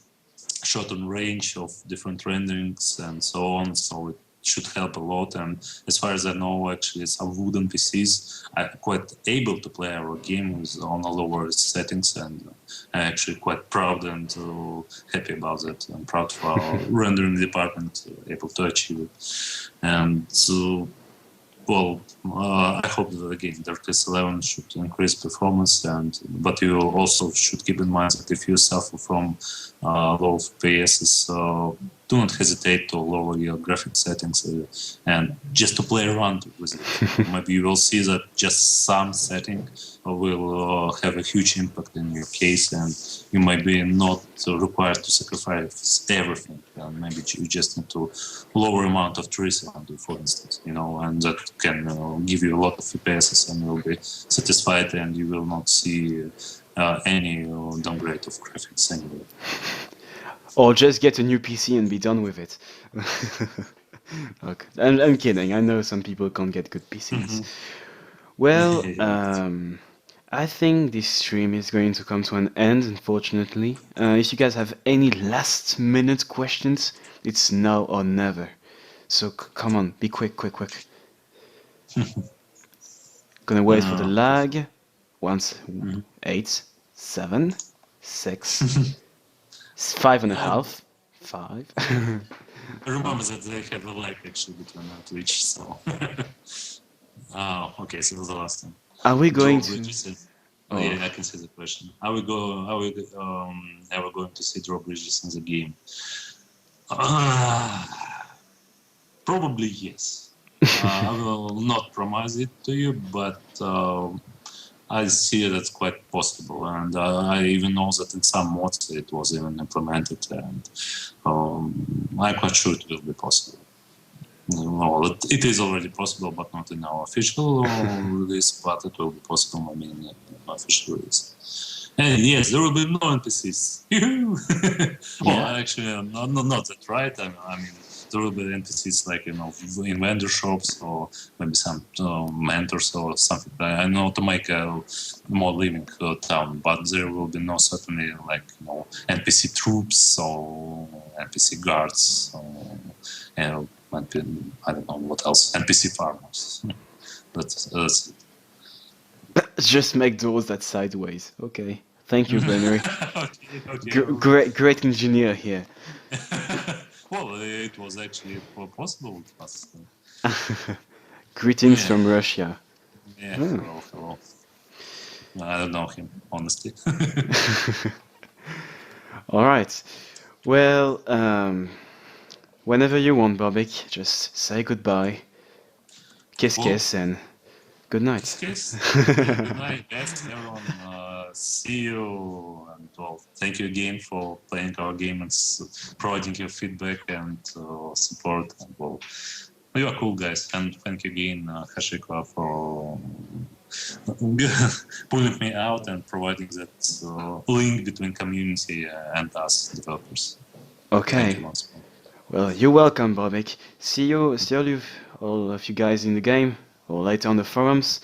shorten range of different renderings and so on. So it should help a lot. And as far as I know, actually, some wooden PCs are quite able to play our game on a lower settings, and I'm actually quite proud and happy about that. I'm proud for our rendering department able to achieve it. And so, well, I hope that again DirectX 11 should increase performance, but you also should keep in mind that if you suffer from low FPS, do not hesitate to lower your graphic settings and just to play around with it. Maybe you will see that just some setting will have a huge impact in your case, and you might be not required to sacrifice everything. Maybe you just need to lower amount of trees around you, for instance, and that can give you a lot of FPS, and you'll be satisfied, and you will not see any downgrade of graphics anyway. Or just get a new PC and be done with it. Okay. I'm kidding. I know some people can't get good PCs. Well, I think this stream is going to come to an end, unfortunately. If you guys have any last minute questions, it's now or never. So come on, be quick, quick, quick. Gonna wait for the lag. Once, 8, 7, 6, 5.5, 5. Remember that they have a lag actually between Twitch, so. Okay, so it was the last time. Are we going Joe to? reduces. Oh, Yeah, I can see the question. Are we go? Are we ever going to see drawbridges in the game? Probably yes. I will not promise it to you, but I see that's quite possible, and I even know that in some mods it was even implemented, and I'm quite sure it will be possible. Well, it is already possible, but not in our official release, but it will be possible, I mean, in official release. And yes, there will be no NPCs. Well, yeah. actually, not that right. I mean, there will be NPCs like, in vendor shops or maybe some mentors or something. I know to make a more living town, but there will be no certainly like, NPC troops or NPC guards or, I don't know what else. NPC farmers. That's it. Just make doors that sideways. Okay. Thank you, Benry. Okay, okay. Great engineer here. Well, it was actually possible. Greetings Yeah, from Russia. yeah. Oh. Hello, hello. I don't know him, honestly. All right. Well, whenever you want, Bobik, just say goodbye, kiss Well, kiss, and good this night. case, good night, guys, everyone. See you, and well, thank you again for playing our game and providing your feedback and support. And well, you are cool, guys, and thank you again, Hoshiqua, for pulling me out and providing that link between community and us developers. Thank you Okay. once more. Well, you're welcome, Bobik. See all of you guys in the game or later on the forums.